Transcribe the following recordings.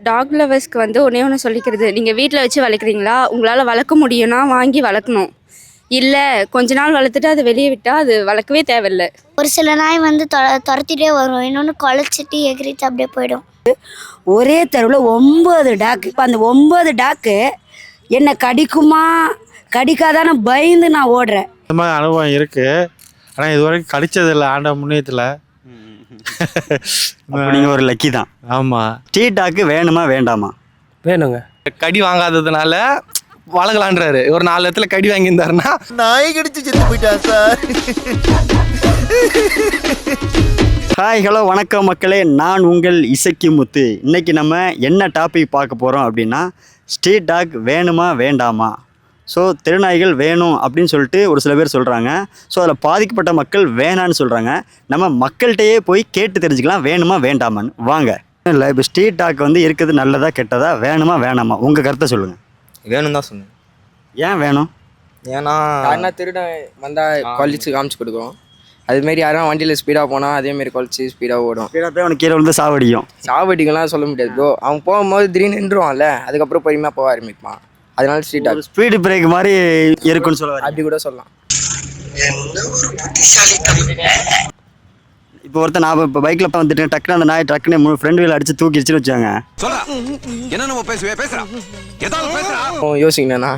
Talk லவர்ஸ்க்கு வந்து ஒன்றே ஒன்று சொல்லிக்கிறது, நீங்கள் வீட்டில் வச்சு வளர்க்குறீங்களா, உங்களால் வளர்க்க முடியும்னா வாங்கி வளர்க்கணும். இல்லை கொஞ்ச நாள் வளர்த்துட்டு அதை வெளியே விட்டால் அது வளர்க்கவே தேவையில்லை. ஒரு சில நாய் வந்து துரத்திட்டே வரும், இன்னொன்று குலைச்சிட்டு எகிரிட்டு அப்படியே போயிடும். ஒரே தெருவில் 9 டாக்கு. இப்போ அந்த 9 டாக்கு என்னை கடிக்குமா கடிக்காதான்னு பயந்து நான் ஓடுறேன். இந்த மாதிரி அனுபவம் இருக்குது, ஆனால் இது வரைக்கும் கடிச்சதில்லை ஆண்ட முன்னியத்தில். நீங்கள் ஒரு லக்கி தான். ஆமாம். ஸ்ட்ரீட் டாக்கு வேணுமா வேண்டாமா? வேணுங்க. கடி வாங்காததுனால வளர்க்கலான்றாரு. ஒரு 4 இடத்துல கடி வாங்கியிருந்தாருன்னா நாய் கடிச்சு செத்து போயிட்டான் சார். ஹாய் ஹலோ வணக்கம் மக்களே, நான் உங்கள் இசக்கி முத்து. இன்றைக்கி நம்ம என்ன டாபிக் பார்க்க போகிறோம் அப்படின்னா, ஸ்ட்ரீட் டாக் வேணுமா வேண்டாமா. ஸோ தெருநாய்கள் வேணும் அப்படின்னு சொல்லிட்டு ஒரு சில பேர் சொல்கிறாங்க. ஸோ அதில் பாதிக்கப்பட்ட மக்கள் வேணான்னு சொல்கிறாங்க. நம்ம மக்கள்கிட்டயே போய் கேட்டு தெரிஞ்சுக்கலாம் வேணுமா வேண்டாமான்னு. வாங்க. இல்லை, இப்போ ஸ்ட்ரீட் டாக் வந்து இருக்கிறது நல்லதா கெட்டதா, வேணுமா வேணாமா, உங்கள் கருத்தை சொல்லுங்கள். வேணும் தான் சொன்னேன். ஏன் வேணும்? ஏன்னா யாருன்னா திருடன் வந்தால் குவாலிச்சு காமிச்சு கொடுக்கும். அதுமாரி யாரும் வண்டியில் ஸ்பீடாக போனால் அதேமாரி குவாலிச்சு ஸ்பீடாக ஓடும். ஸ்பீடாக போய் அவனுக்கு கீழே வந்து சாவடிக்கும். சாவடிக்கெல்லாம் சொல்ல முடியாது ப்ரோ. அவன் போகும்போது திடீர்னு நின்றுவான்ல, அதுக்கப்புறம் பொறுமையாக போக ஆரம்பிப்பான். அதனால ஸ்ட்ரீட் டாக் ஸ்பீடு பிரேக் மாதிரி இருக்குன்னு சொல்லுவாங்க. அப்படி கூட சொல்லலாம். இப்போ ஒருத்தர் நான் இப்போ பைக்கில் வந்துட்டு டக்குன்னு அந்த நாய் டக்குன்னு ஃப்ரெண்ட் வீல் அடிச்சு தூக்கிடுச்சுன்னு வச்சாங்க. யோசிக்கணும்னா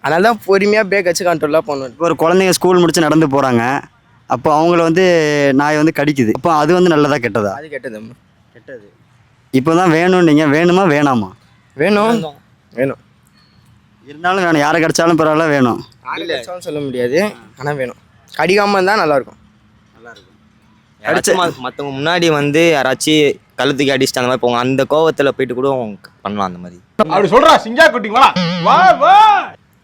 அதனால தான் பொறுமையாக பிரேக் வச்சு கண்ட்ரோலாக போகணும். இப்போ ஒரு குழந்தைங்க ஸ்கூல் முடிச்சு நடந்து போகிறாங்க, அப்போ அவங்கள வந்து நாய் வந்து கடிக்குது. அப்போ அது வந்து நல்லதா கெட்டதா? அது கெட்டது. கெட்டது. இப்போ தான் வேணும். நீங்கள் வேணுமா வேணாமா? வேணும். வேணும் இருந்தாலும் வேணும். யாரை கடிச்சாலும் பரவாயில்ல, வேணும். யாரை கடிச்சாலும் சொல்ல முடியாது, ஆனால் வேணும். கடிக்காமல் இருந்தால் நல்லாயிருக்கும். மற்றவங்க முன்னாடி வந்து யாராச்சும் கழுத்துக்கு அடிச்சுட்டு அந்த மாதிரி போங்க, அந்த கோவத்தில் போயிட்டு கூட பண்ணலாம் அந்த மாதிரி. அப்படி சொல்றா சிங்கா குட்டிங்களா வா வா.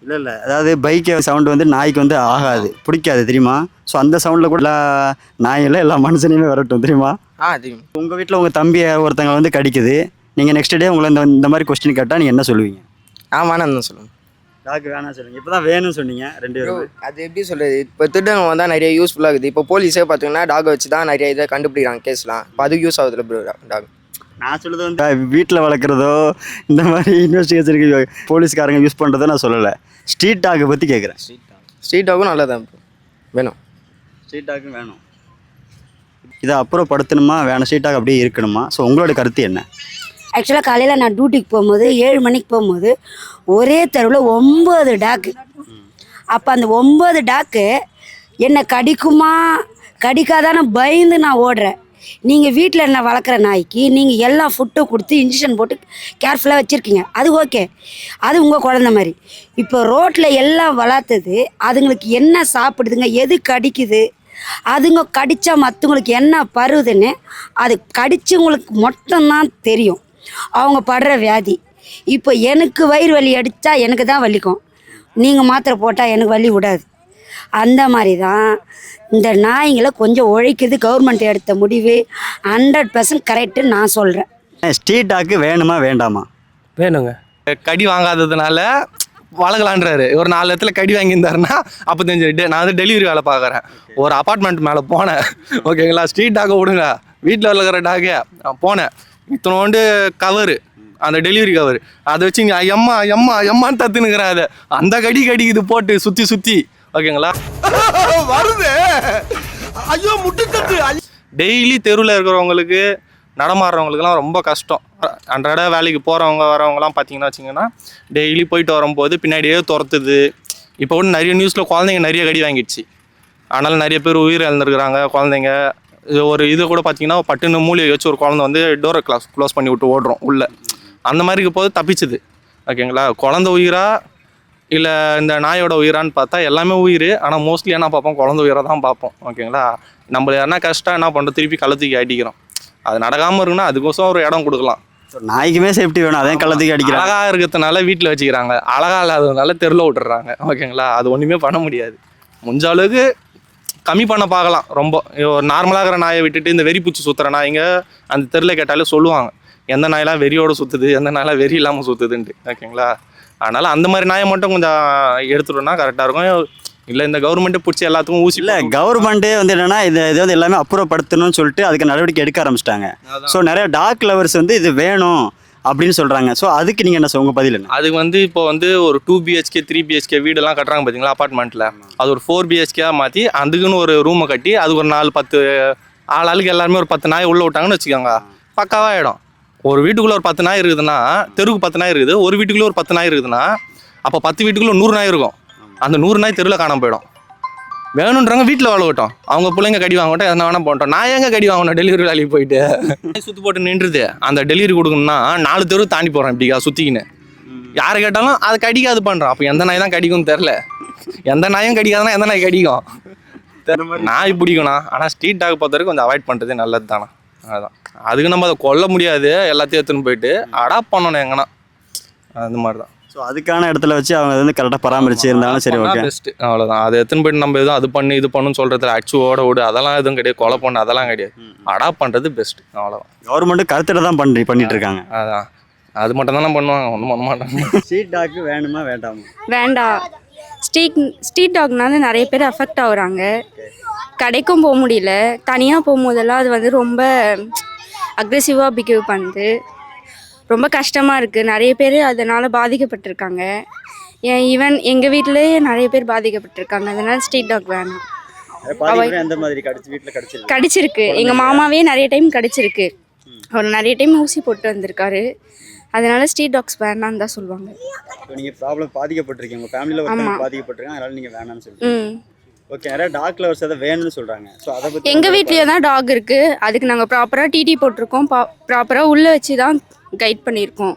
இல்லை, அதாவது பைக்கு சவுண்டு வந்து நாய்க்கு வந்து ஆகாது, பிடிக்காது, தெரியுமா? ஸோ அந்த சவுண்டில் கூட எல்லா நாயில் எல்லா மனுஷனையுமே வரட்டும், தெரியுமா? தெரியும். உங்கள் வீட்டில் உங்கள் தம்பி ஒருத்தங்க வந்து கடிக்குது, நீங்கள் நெக்ஸ்ட் டே உங்களை இந்த மாதிரி கொஸ்டின் கேட்டால் நீங்கள் என்ன சொல்லுவீங்க? வேணாம் தான் சொல்லுவேன். டாக் வேணாம் சொல்லுங்க. இப்போ தான் வேணும்னு சொன்னீங்க 2 பேரும். அது எப்படி சொல்கிறது, இப்போ திருடங்க வந்தால் நிறைய யூஸ்ஃபுல்லாக இருக்குது. இப்போ போலீஸே பார்த்தீங்கன்னா டாகை வச்சு தான் நிறைய இதை கண்டுபிடிக்கிறாங்க, கேஸ்லாம். இப்போ அதுக்கு யூஸ் ஆகுதுல ப்ரோ டாக். நான் சொல்கிறது வந்து வீட்டில் வளர்க்குறதோ இந்த மாதிரி இன்வெஸ்டிகேஷனுக்கு போலீஸ்காரங்க யூஸ் பண்ணுறதோ நான் சொல்லலை. ஸ்ட்ரீட் டாக்கை பற்றி கேட்குறேன். ஸ்ட்ரீட் டாகும் நல்லதான் வேணும். ஸ்ட்ரீட் டாக்கும் வேணும். இதை அப்புறப்படுத்தணுமா வேணும்? ஸ்ட்ரீட் டாக் அப்படியே இருக்கணுமா? ஸோ உங்களோட கருத்து என்ன? ஆக்சுவலாக காலையில் நான் டியூட்டிக்கு போகும்போது 7 மணிக்கு போகும்போது ஒரே தெருவில் 9 டாக்கு. அப்போ அந்த 9 டாக்கு என்னை கடிக்குமா கடிக்காதான்னு பயந்து நான் ஓடுறேன். நீங்கள் வீட்டில் என்ன வளர்க்குற நாய்க்கு நீங்கள் எல்லாம் ஃபுட்டு கொடுத்து இன்ஜெக்ஷன் போட்டு கேர்ஃபுல்லாக வச்சுருக்கீங்க, அது ஓகே, அது உங்கள் குழந்த மாதிரி. இப்போ ரோட்டில் எல்லாம் வளர்த்தது அதுங்களுக்கு என்ன சாப்பிடுதுங்க, எது கடிக்குது, அதுங்க கடித்தா மற்றவங்களுக்கு என்ன பருவுதுன்னு அது கடிச்சவங்களுக்கு மட்டும்தான் தெரியும் அவங்க படுற வியாதி. இப்போ எனக்கு வயிறு வலி அடித்தா எனக்கு தான் வலிக்கும், நீங்கள் மாத்திரை போட்டால் எனக்கு வலி விடாது. அந்த மாதிரி தான் இந்த நாய்ங்களை கொஞ்சம் உழைக்குது. கவர்மெண்ட் எடுத்த முடிவு 100% கரெக்டுன்னு நான் சொல்கிறேன். ஸ்ட்ரீட் டாக்கு வேணுமா வேண்டாமா? வேணுங்க. கடி வாங்காததுனால வளர்க்கலான்றாரு. ஒரு 4 இடத்துல கடி வாங்கியிருந்தாருன்னா 55. நான் வந்து டெலிவரி வேலை பார்க்குறேன். ஒரு அப்பார்ட்மெண்ட் மேலே போனேன், ஓகேங்களா. ஸ்ட்ரீட் டாக்கை விடுங்க, வீட்டில் வளர்க்குற டாக்கே போனேன். இத்தனோண்டு கவரு, அந்த டெலிவரி கவர், அதை வச்சு எம்மா எம்மா எம்மான்னு தத்துனுங்கிறேன். அதை அந்த கடிக்குது போட்டு சுற்றி சுற்றி, ஓகேங்களா. வருது ஐயோ முட்டு தட்டு. டெய்லி தெருவில் இருக்கிறவங்களுக்கு நடமாடுறவங்களுக்குலாம் ரொம்ப கஷ்டம். அன்றாட வேலைக்கு போகிறவங்க வரவங்கலாம் பார்த்தீங்கன்னா வச்சிங்கன்னா டெய்லி போயிட்டு வரும்போது பின்னாடியே துரத்துது. இப்போ கூட நிறைய நியூஸில் குழந்தைங்க நிறைய கடி வாங்கிடுச்சு, அதனால் நிறைய பேர் உயிர் இழந்துருக்குறாங்க குழந்தைங்க. ஒரு இது கூட பார்த்தீங்கன்னா பட்டுன்னு மூலியை வச்சு ஒரு குழந்தை வந்து டோரை க்ளோஸ் பண்ணி விட்டு ஓடுறோம் உள்ளே. அந்த மாதிரி இருக்கும் போது தப்பிச்சுது, ஓகேங்களா. குழந்தை உயிரா இல்லை இந்த நாயோட உயிரான்னு பார்த்தா எல்லாமே உயிர். ஆனால் மோஸ்ட்லி என்ன பார்ப்போம், குழந்தை உயிரை தான் பார்ப்போம், ஓகேங்களா. நம்மள யாருன்னா கஷ்டம் என்ன பண்ணுறோம், திருப்பி கழுத்துக்கு அடிக்கிறோம். அது நடக்காமல் இருக்குன்னா அதுக்கோசம் ஒரு இடம் கொடுக்கலாம். நாய்க்குமே சேஃப்டி வேணும், அதே கழுத்துக்கு அடிக்கிறாங்க. அழகாக இருக்கிறதுனால வீட்டில் வச்சுக்கிறாங்க, அழகாக இல்லாததுனால தெருவில் விட்டுறாங்க, ஓகேங்களா. அது ஒன்றுமே பண்ண முடியாது. முடிஞ்ச அளவுக்கு கம்மி பண்ண பார்க்கலாம். ரொம்ப ஒரு நார்மலாக இருக்கிற நாயை விட்டுட்டு இந்த வெறி பூச்சி சுற்றுற நாய்ங்க அந்த தெருவில் கேட்டாலே சொல்லுவாங்க எந்த நாயெல்லாம் வெறியோடு சுற்றுது, எந்த நாயெல்லாம் வெறி இல்லாமல் சுற்றுதுன்ட்டு, ஓகேங்களா. அதனால் அந்த மாதிரி நாயை மட்டும் கொஞ்சம் எடுத்துட்டோம்னா கரெக்டாக இருக்கும். இல்லை இந்த கவர்மெண்ட்டே பிடிச்சி எல்லாத்துக்கும் ஊசி. இல்லை, கவர்மெண்ட்டே வந்து என்னென்னா இது வந்து எல்லாமே அப்புறப்படுத்தணும்னு சொல்லிட்டு அதுக்கு நடவடிக்கை எடுக்க ஆரம்பிச்சிட்டாங்க. ஸோ நிறைய டாக் லவர்ஸ் வந்து இது வேணும் அப்படின்னு சொல்கிறாங்க. ஸோ அதுக்கு நீங்கள் என்ன உங்கள் பதில் என்ன? அதுக்கு வந்து இப்போ வந்து ஒரு 2 BHK 3 BHK வீடெல்லாம் கட்டுறாங்க பார்த்தீங்களா அப்பார்ட்மெண்ட்டில், அது ஒரு 4 BHK மாற்றி அதுக்குன்னு ஒரு ரூமை கட்டி அதுக்கு ஒரு 4-10 ஆளுக்கு எல்லாருமே ஒரு 10 நாய் உள்ளே விட்டாங்கன்னு வச்சுக்கோங்க, பக்காவாகிடும். ஒரு வீட்டுக்குள்ளே ஒரு 10 நாய் இருக்குதுன்னா, தெருவுக்கு 10 நாய் இருக்குது, ஒரு வீட்டுக்குள்ளே ஒரு 10 நாய் இருக்குதுன்னா அப்போ 10 வீட்டுக்குள்ளே 100 நாய் இருக்கும். அந்த 100 நாய் தெருவில் காணாம போயிடும். வேணுன்றவங்க வீட்டில் வளர்க்கட்டும், அவங்க பிள்ளைங்க கடி வாங்கட்டும், எதனா வேணா போட்டோம். நான் எங்கே கடி வாங்கணும் டெலிவரி வேலைக்கு போயிட்டு சுற்றி போட்டு நின்றுது. அந்த டெலிவரி கொடுக்கணும்னா 4 தெரு தாண்டி போகிறேன் இப்படிக்கா சுற்றிக்கின்னு. யாரை கேட்டாலும் அதை கடிக்காது பண்ணுறோம். அப்போ எந்த நாய் தான் கடிக்கும்னு தெரில. எந்த நாயும் கடிக்காதுன்னா எந்த நாய் கடிக்கும்? நாய் பிடிக்கணும். ஆனால் ஸ்ட்ரீட் டாக் பொறுத்த வரைக்கும் கொஞ்சம் அவாய்ட் பண்ணுறது நல்லது தானே. அதுதான், அதுக்கு நம்ம அதை கொல்ல முடியாது, எல்லாத்தையும் எடுத்துன்னு போயிட்டு அடாப்ட் பண்ணணும் எங்கன்னா, அந்த மாதிரி தான். ஸோ அதுக்கான இடத்துல வச்சு அவங்க வந்து கரெக்டாக பராமரிச்சு இருந்தாலும் சரி, ஓகே, பெஸ்ட்டு. அவ்வளோதான். அதை எடுத்துன்னு போயிட்டு நம்ம எதுவும் அது பண்ணி இது பண்ணுன்னு சொல்கிறதுல அச்சு ஓட விடு அதெல்லாம் எதுவும் கிடையாது, கொலை பண்ணு அதெல்லாம் கிடையாது. அடாப்ட் பண்ணுறது பெஸ்ட்டு, அவ்வளோதான். கவர்மெண்ட்டு கருத்தில் தான் பண்ணிட்டு இருக்காங்க. அதான், அது மட்டும் தானே பண்ணுவாங்க, ஒன்றும் பண்ண மாட்டாங்க. ஸ்ட்ரீட் டாக் வேணுமா வேண்டாமா? வேண்டாம். ஸ்ட்ரீட் டாக்னால நிறைய பேர் அஃபெக்ட் ஆகுறாங்க. கடைக்கும் போக முடியல. தனியாக போகும்போதெல்லாம் அது வந்து ரொம்ப அக்ரெசிவாக பிஹேவ் பண்ணுது. ரொம்ப கஷ்டமாக இருக்குது. நிறைய பேர் அதனால் பாதிக்கப்பட்டிருக்காங்க. ஈவன் எங்கள் வீட்டிலேயே நிறைய பேர் பாதிக்கப்பட்டிருக்காங்க. அதனால் ஸ்ட்ரீட் டாக் வேணாம். எந்த மாதிரி வீட்டில் கடிச்சிருக்கு. எங்கள் மாமாவே நிறைய டைம் கடிச்சிருக்கு. அவர் நிறைய டைம் ஊசி போட்டு வந்திருக்காரு. அதனால ஸ்ட்ரீட் டாக்ஸ் வேணான்னு தான் சொல்லுவாங்க. நீங்கள் ப்ராப்ளம் பாதிக்கப்பட்டிருக்கீங்க, உங்கள் ஃபேமிலியில் பாதிக்கப்பட்டிருக்காங்க, அதனால் நீங்கள் வேணான்னு சொல்லுங்கள். ஓகே, நிறைய டாக் லவர்ஸ் அதை வேணும்னு சொல்கிறாங்க. ஸோ அதை பற்றி எங்கள் வீட்லேயே தான் டாக் இருக்குது. அதுக்கு நாங்கள் ப்ராப்பராக டிடி போட்டிருக்கோம். ப்ராப்பராக உள்ளே வச்சு தான் கைட் பண்ணியிருக்கோம்.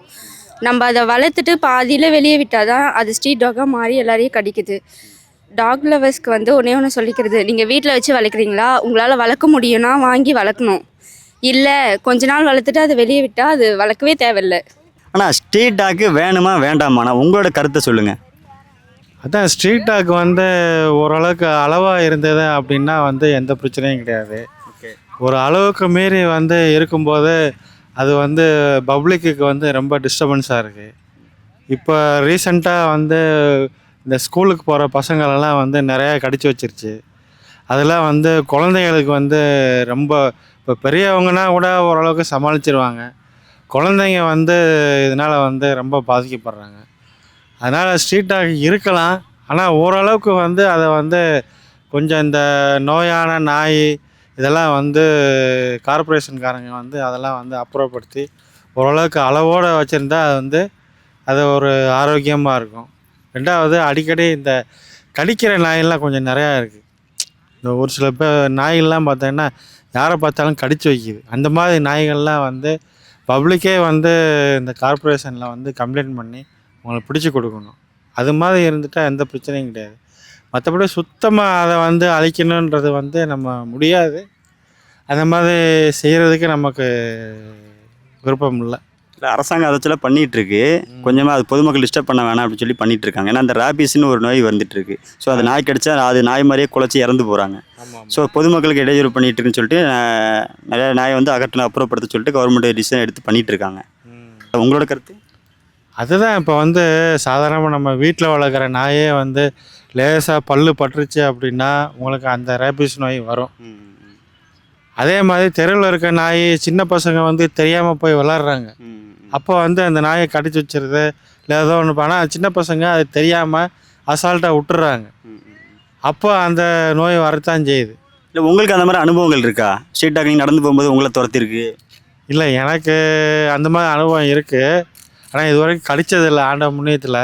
நம்ம அதை வளர்த்துட்டு பாதியில் வெளியே விட்டால் தான் அது ஸ்ட்ரீட் டாக்காக மாறி எல்லாரையும் கடிக்குது. டாக் லவர்ஸ்க்கு வந்து ஒன்று சொல்லிக்கிறது, நீங்கள் வீட்டில் வச்சு வளர்க்குறீங்களா, உங்களால் வளர்க்க முடியும்னா வாங்கி வளர்க்கணும். இல்லை கொஞ்ச நாள் வளர்த்துட்டு அதை வெளியே விட்டால் அது வளர்க்கவே தேவையில்லை. ஆனால் ஸ்ட்ரீட் டாக்கு வேணுமா வேண்டாமாண்ணா உங்களோட கருத்தை சொல்லுங்கள். அதான் ஸ்ட்ரீட் டாக் வந்து ஓரளவுக்கு அளவாக இருந்தது அப்படின்னா வந்து எந்த பிரச்சனையும் கிடையாது. ஒரு அளவுக்கு மீறி வந்து இருக்கும்போது அது வந்து பப்ளிக்கு வந்து ரொம்ப டிஸ்டர்பன்ஸாக இருக்குது. இப்போ ரீசெண்டாக வந்து இந்த ஸ்கூலுக்கு போகிற பசங்களெல்லாம் வந்து நிறையா கடிச்சு வச்சிருச்சு. அதெல்லாம் வந்து குழந்தைங்களுக்கு வந்து ரொம்ப, இப்போ பெரியவங்கன்னா கூட ஓரளவுக்கு சமாளிச்சிருவாங்க, குழந்தைங்க வந்து இதனால் வந்து ரொம்ப பாதிக்கப்படுறாங்க. அதனால் ஸ்ட்ரீட் டாக் இருக்கலாம், ஆனால் ஓரளவுக்கு வந்து அதை வந்து கொஞ்சம் இந்த நோயான நாய் இதெல்லாம் வந்து கார்ப்பரேஷன்காரங்க வந்து அதெல்லாம் வந்து அப்புறப்படுத்தி ஓரளவுக்கு அளவோடு வச்சுருந்தா அது வந்து அது ஒரு ஆரோக்கியமாக இருக்கும். ரெண்டாவது, அடிக்கடி இந்த கடிக்கிற நாயெல்லாம் கொஞ்சம் நிறையா இருக்குது. இந்த ஒரு சில நாய்கள்லாம் பார்த்தீங்கன்னா யாரை பார்த்தாலும் கடிச்சு வைக்கிது. அந்த மாதிரி நாய்கள்லாம் வந்து பப்ளிக்கே வந்து இந்த கார்ப்பரேஷனில் வந்து கம்ப்ளைண்ட் பண்ணி அவங்களை பிடிச்சி கொடுக்கணும். அது மாதிரி இருந்துட்டால் எந்த பிரச்சனையும் கிடையாது. மற்றபடி சுத்தமாக அதை வந்து அழிக்கணுன்றது வந்து நம்ம முடியாது. அந்த மாதிரி செய்கிறதுக்கு நமக்கு விருப்பம் இல்லை. அரசாங்கம் அதெல்லாம் பண்ணிகிட்ருக்கு. கொஞ்சமாக அது பொதுமக்கள் டிஸ்டர்ப் பண்ண வேணாம் அப்படின்னு சொல்லி பண்ணிகிட்ருக்காங்க. ஏன்னா அந்த ரேபிஸ்ன்னு ஒரு நோய் வந்துட்டுருக்கு. ஸோ அது நாய் கடிச்சா அது நாய் மாதிரியே குலைச்சி இறந்து போகிறாங்க. ஸோ பொதுமக்களுக்கு இடையூறு பண்ணிகிட்ருக்குன்னு சொல்லிட்டு நிறையா நாயை வந்து அகற்றணும், அப்புறப்படுத்த சொல்லிட்டு கவர்மெண்ட் டிசிஷன் எடுத்து பண்ணிகிட்ருக்காங்க. உங்களோட கருத்து? அதுதான், இப்போ வந்து சாதாரணமாக நம்ம வீட்டில் வளர்க்குற நாயே வந்து லேசாக பல்லு பட்டுருச்சு அப்படின்னா உங்களுக்கு அந்த ரேபிஸ் நோய் வரும். அதே மாதிரி தெருவில் இருக்க நாய் சின்ன பசங்க வந்து தெரியாமல் போய் விளாட்றாங்க. அப்போ வந்து அந்த நாயை கடிச்சு வச்சிருது இல்லை ஏதோ ஒன்று. ஆனால் சின்ன பசங்க அது தெரியாமல் அசால்ட்டாக விட்டுறாங்க. அப்போ அந்த நோய் வரத்தான் செய்யுது. இல்லை உங்களுக்கு அந்த மாதிரி அனுபவங்கள் இருக்கா? ஸ்ட்ரீட் டாக் நீங்கள் நடந்து போகும்போது உங்களை துரத்திருக்கு? இல்லை, எனக்கு அந்த மாதிரி அனுபவம் இருக்குது. ஆனால் இது வரைக்கும் கடிச்சதில்லை, ஆண்ட முன்னியத்தில்.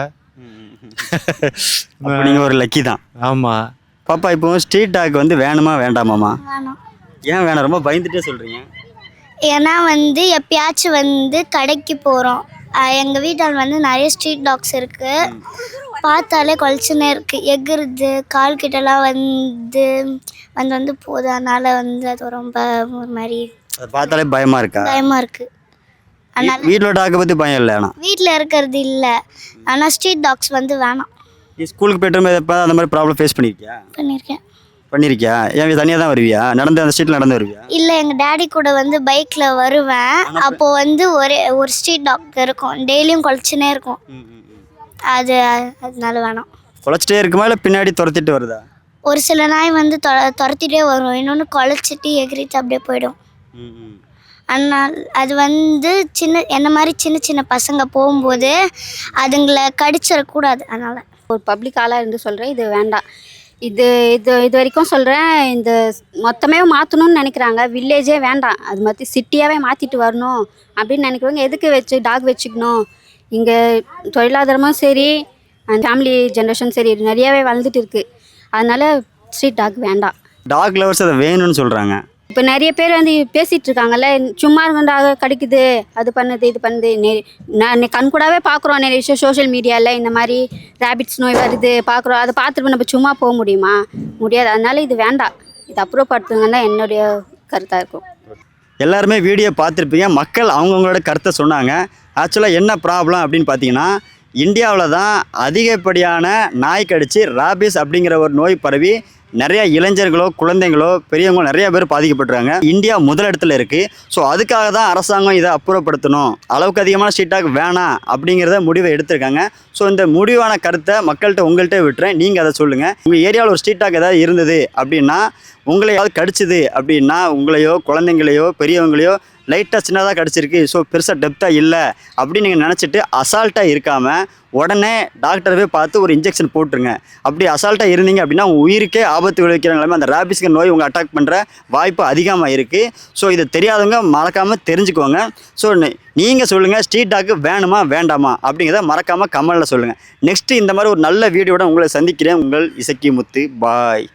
நீங்கள் ஒரு லக்கி தான். ஆமாம். பாப்பா, இப்போ ஸ்ட்ரீட் டாக் வந்து வேணுமா வேண்டாமாம்மா? வேணாம். ஏன் வேணாம்? ரொம்ப பயந்துட்டே சொல்கிறீங்க. ஏன்னா வந்து எப்பயாச்சும் வந்து கடைக்கு போகிறோம், எங்கள் வீட்டால் வந்து நிறைய ஸ்ட்ரீட் டாக்ஸ் இருக்குது. பார்த்தாலே குலைச்சுன்னே இருக்குது, எகுறுது, கால் கிட்டலாம் வந்து வந்து வந்து போகுது. அதனால் வந்து அது ரொம்ப ஒரு மாதிரி அதை பார்த்தாலே பயமாக இருக்கா? பயமாக இருக்குது. அதனால் வீட்டில் டாக்கை பற்றி பயம் இல்லை. ஆனால் வீட்டில் இருக்கிறது இல்லை, ஆனால் ஸ்ட்ரீட் டாக்ஸ் வந்து வேணாம். நீ ஸ்கூலுக்கு போய்ட்டு எப்போ அந்த மாதிரி ப்ராப்ளம் ஃபேஸ் பண்ணியிருக்கியா? ஏன் தனியாக தான் வருவியா? நடந்து அந்த ஸ்ட்ரீட்டில் நடந்து வருவியா? இல்லை, எங்கள் டேடி கூட வந்து பைக்கில் வருவேன். அப்போது வந்து ஒரு ஸ்ட்ரீட் டாக் இருக்கும், டெய்லியும் குலைச்சுனே இருக்கும். அதனால வேணாம். குலைச்சிட்டே இருக்குமா இல்லை பின்னாடி துரத்திட்டு வருதா? ஒரு சில நாய் வந்து துரத்திட்டே வரும், இன்னொன்று குலைச்சிட்டு எகிரிட்டு அப்படியே போயிடும். ஆனால் அது வந்து என்ன மாதிரி சின்ன சின்ன பசங்க போகும்போது அதுங்களை கடிச்சிடக்கூடாது. அதனால் ஒரு பப்ளிக் ஆளாக இருந்து சொல்கிறேன், இது வேண்டாம். இது இது இது வரைக்கும் சொல்கிறேன், இந்த மொத்தமே மாற்றணும்னு நினைக்கிறாங்க. வில்லேஜே வேண்டாம், அது மாதிரி சிட்டியாகவே மாற்றிட்டு வரணும் அப்படின்னு நினைக்கிறவங்க எதுக்கு டாக் வச்சுக்கணும்? இங்கே தொழிலாதாரமும் சரி, ஃபேமிலி ஜென்ரேஷன் சரி நிறையாவே வளர்ந்துட்டு இருக்குது. அதனால் ஸ்ட்ரீட் டாக் வேண்டாம். டாக் லவர்ஸ் அதை வேணும்னு சொல்கிறாங்க. இப்போ நிறைய பேர் வந்து பேசிகிட்டு இருக்காங்கல்ல, சும்மா டாக் கடிக்குது, அது பண்ணுது, இது பண்ணுது. நான் கண் கூடவே பார்க்குறோம் நிறைய விஷயம் சோஷியல் மீடியாவில். இந்த மாதிரி ரேபிட்ஸ் நோய் வருது பார்க்குறோம். அதை பார்த்துட்டு நம்ம சும்மா போக முடியுமா? முடியாது. அதனால இது வேண்டாம், இது அப்புறப்படுத்துங்கன்னு தான் என்னுடைய கருத்தாக இருக்கும். எல்லாருமே வீடியோ பார்த்துருப்பீங்க. மக்கள் அவங்கவுங்களோட கருத்தை சொன்னாங்க. ஆக்சுவலாக என்ன ப்ராப்ளம் அப்படின்னு பார்த்தீங்கன்னா, இந்தியாவில் தான் அதிகப்படியான நாய் கடிச்சு ராபிஸ் அப்படிங்கிற ஒரு நோய் பரவி நிறைய இளைஞர்களோ குழந்தைங்களோ பெரியவங்களோ நிறைய பேர் பாதிக்கப்பட்டுறாங்க. இந்தியா முதலிடத்தில் இருக்குது. ஸோ அதுக்காக தான் அரசாங்கம் இதை அப்புறப்படுத்தணும், அளவுக்கு அதிகமான ஸ்ட்ரீட் டாக் வேணாம் அப்படிங்கிறத முடிவை எடுத்திருக்காங்க. ஸோ இந்த முடிவான கருத்தை மக்கள்கிட்ட உங்கள்கிட்ட விட்டுறேன், நீங்கள் அதை சொல்லுங்கள். உங்கள் ஏரியாவில் ஒரு ஸ்ட்ரீட் டாக் ஏதாவது இருந்தது அப்படின்னா, உங்களையாவது கடிச்சிது அப்படின்னா, உங்களையோ குழந்தைங்களையோ பெரியவங்களையோ லைட்டாக சின்னதாக கடிச்சிருக்கு, ஸோ பெருசாக டெப்த்தாக இல்லை அப்படின்னு நீங்கள் நினச்சிட்டு அசால்ட்டாக இருக்காமல் உடனே டாக்டரவே பார்த்து ஒரு இன்ஜெக்ஷன் போட்டுருங்க. அப்படி அசால்ட்டாக இருந்தீங்க அப்படின்னா உங்கள் உயிருக்கே ஆபத்து விளைவிக்கிற நிலைமை அந்த ராபிஸ்க்கு நோய் உங்களை அட்டாக் பண்ணுற வாய்ப்பு அதிகமாக இருக்குது. ஸோ இதை தெரியாதவங்க மறக்காமல் தெரிஞ்சுக்கோங்க. ஸோ நீங்கள் சொல்லுங்கள், ஸ்ட்ரீட் டாக் வேணுமா வேண்டாமா அப்படிங்கிறத மறக்காமல் கமெண்டில் சொல்லுங்கள். நெக்ஸ்ட்டு இந்த மாதிரி ஒரு நல்ல வீடியோட உங்களை சந்திக்கிறேன். உங்கள் இசக்கி முத்து. பாய்.